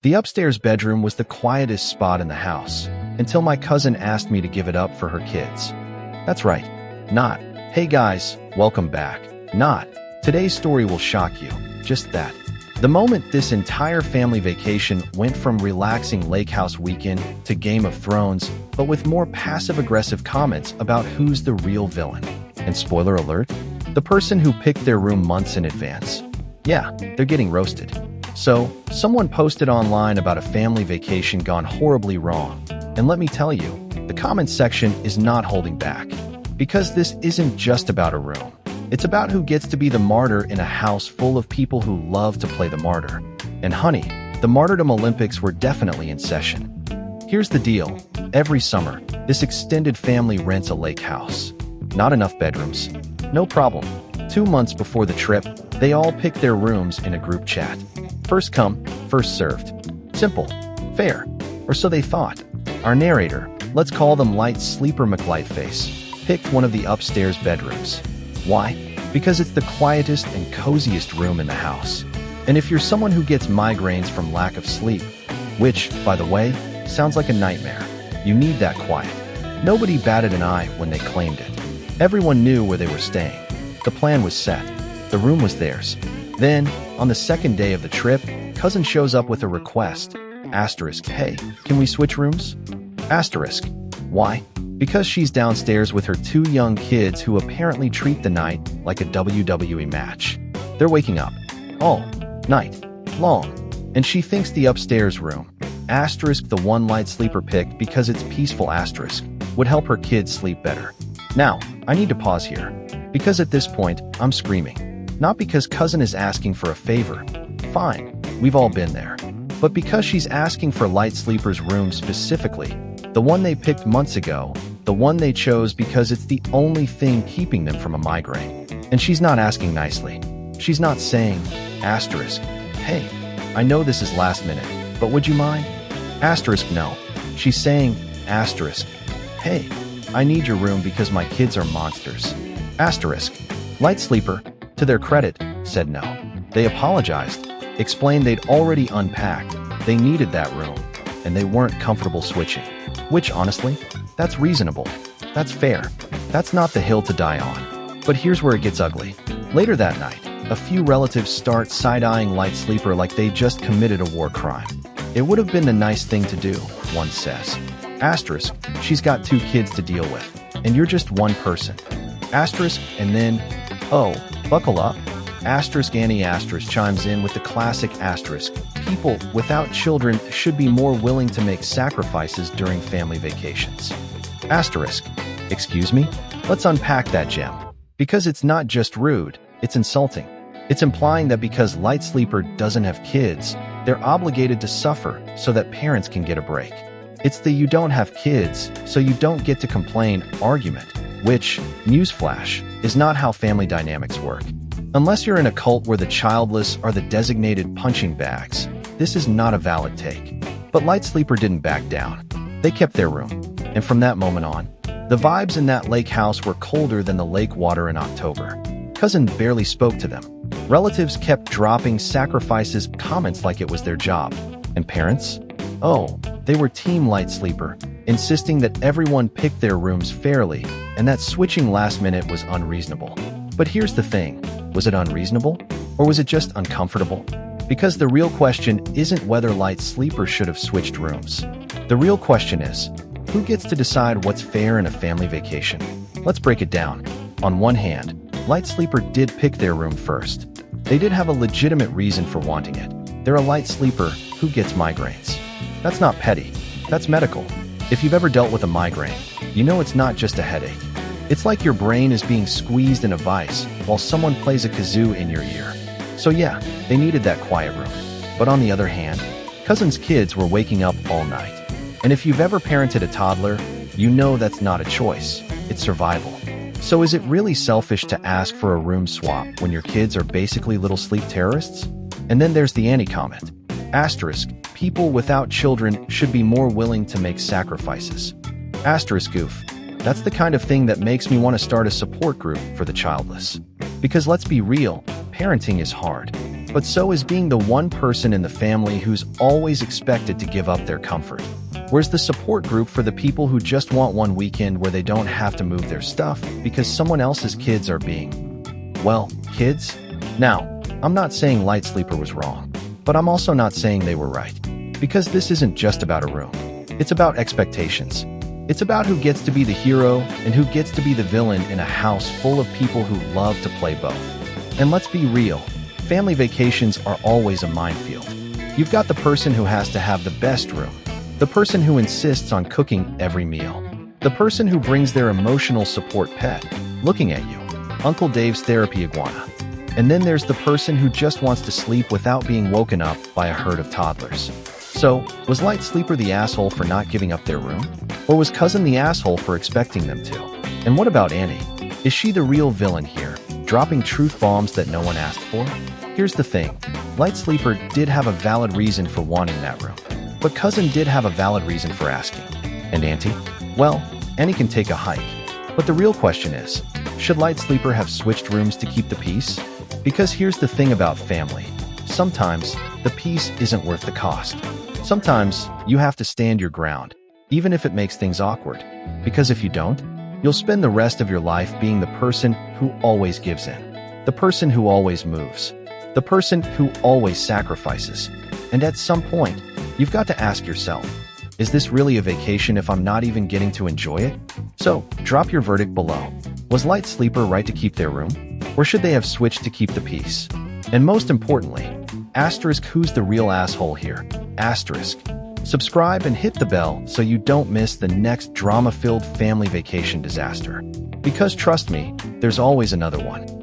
The upstairs bedroom was the quietest spot in the house, until my cousin asked me to give it up for her kids. That's right, not, "Hey guys, welcome back." Not, "Today's story will shock you." Just that. The moment this entire family vacation went from relaxing lake house weekend to Game of Thrones, but with more passive-aggressive comments about who's the real villain. And spoiler alert, the person who picked their room months in advance. Yeah, they're getting roasted. So, someone posted online about a family vacation gone horribly wrong. And let me tell you, the comments section is not holding back. Because this isn't just about a room. It's about who gets to be the martyr in a house full of people who love to play the martyr. And honey, the martyrdom Olympics were definitely in session. Here's the deal. Every summer, this extended family rents a lake house. Not enough bedrooms. No problem. 2 months before the trip, they all pick their rooms in a group chat. First come, first served. Simple. Fair. Or so they thought. Our narrator, let's call them Light Sleeper McLightface, picked one of the upstairs bedrooms. Why? Because it's the quietest and coziest room in the house. And if you're someone who gets migraines from lack of sleep, which, by the way, sounds like a nightmare, you need that quiet. Nobody batted an eye when they claimed it. Everyone knew where they were staying. The plan was set. The room was theirs. Then, on the second day of the trip, cousin shows up with a request. Asterisk, "Hey, can we switch rooms?" Asterisk. Why? Because she's downstairs with her 2 young kids who apparently treat the night like a WWE match. They're waking up all night long, and she thinks the upstairs room, asterisk the one Light Sleeper picked because it's peaceful asterisk, would help her kids sleep better. Now, I need to pause here, because at this point, I'm screaming. Not because cousin is asking for a favor. Fine, we've all been there. But because she's asking for Light Sleeper's room specifically, the one they picked months ago, the one they chose because it's the only thing keeping them from a migraine. And she's not asking nicely. She's not saying, asterisk, "Hey, I know this is last minute, but would you mind?" Asterisk no. She's saying, asterisk, "Hey, I need your room because my kids are monsters." Asterisk. Light Sleeper, to their credit, said no. They apologized, explained they'd already unpacked, they needed that room, and they weren't comfortable switching. Which, honestly, that's reasonable. That's fair. That's not the hill to die on. But here's where it gets ugly. Later that night, a few relatives start side-eyeing Light Sleeper like they just committed a war crime. It would have been the nice thing to do, one says. Asterisk, she's got 2 kids to deal with, and you're just one person. Asterisk, and then, oh, buckle up. Asterisk Annie asterisk chimes in with the classic asterisk. People without children should be more willing to make sacrifices during family vacations. Asterisk. Excuse me? Let's unpack that gem. Because it's not just rude, it's insulting. It's implying that because Light Sleeper doesn't have kids, they're obligated to suffer so that parents can get a break. It's the "you don't have kids, so you don't get to complain" argument, which, newsflash, is not how family dynamics work. Unless you're in a cult where the childless are the designated punching bags, this is not a valid take. But Light Sleeper didn't back down. They kept their room. And from that moment on, the vibes in that lake house were colder than the lake water in October. Cousin barely spoke to them. Relatives kept dropping sacrifices comments like it was their job. And parents? Oh, they were Team Light Sleeper, insisting that everyone picked their rooms fairly and that switching last minute was unreasonable. But here's the thing. Was it unreasonable? Or was it just uncomfortable? Because the real question isn't whether Light Sleeper should have switched rooms. The real question is, who gets to decide what's fair in a family vacation? Let's break it down. On one hand, Light Sleeper did pick their room first. They did have a legitimate reason for wanting it. They're a light sleeper who gets migraines. That's not petty. That's medical. If you've ever dealt with a migraine, you know it's not just a headache. It's like your brain is being squeezed in a vice while someone plays a kazoo in your ear. So yeah, they needed that quiet room. But on the other hand, cousin's kids were waking up all night. And if you've ever parented a toddler, you know that's not a choice. It's survival. So is it really selfish to ask for a room swap when your kids are basically little sleep terrorists? And then there's the anti-comment. Asterisk, people without children should be more willing to make sacrifices. Asterisk goof. That's the kind of thing that makes me want to start a support group for the childless. Because let's be real, parenting is hard. but so is being the one person in the family who's always expected to give up their comfort. Where's the support group for the people who just want one weekend where they don't have to move their stuff because someone else's kids are being, well, kids? Now, I'm not saying Light Sleeper was wrong, but I'm also not saying they were right. Because this isn't just about a room. It's about expectations. It's about who gets to be the hero and who gets to be the villain in a house full of people who love to play both. And let's be real, family vacations are always a minefield. You've got the person who has to have the best room, the person who insists on cooking every meal, the person who brings their emotional support pet, looking at you, Uncle Dave's therapy iguana. And then there's the person who just wants to sleep without being woken up by a herd of toddlers. So, was Light Sleeper the asshole for not giving up their room? Or was Cousin the asshole for expecting them to? And what about Annie? Is she the real villain here, dropping truth bombs that no one asked for? Here's the thing, Light Sleeper did have a valid reason for wanting that room. But Cousin did have a valid reason for asking. And Auntie? Well, Annie can take a hike. But the real question is, should Light Sleeper have switched rooms to keep the peace? Because here's the thing about family. Sometimes, the peace isn't worth the cost. Sometimes, you have to stand your ground, even if it makes things awkward. Because if you don't, you'll spend the rest of your life being the person who always gives in. The person who always moves. The person who always sacrifices. And at some point, you've got to ask yourself, is this really a vacation if I'm not even getting to enjoy it? So, drop your verdict below. Was Light Sleeper right to keep their room? Or should they have switched to keep the peace? And most importantly, asterisk who's the real asshole here? Asterisk. Subscribe and hit the bell so you don't miss the next drama-filled family vacation disaster. Because trust me, there's always another one.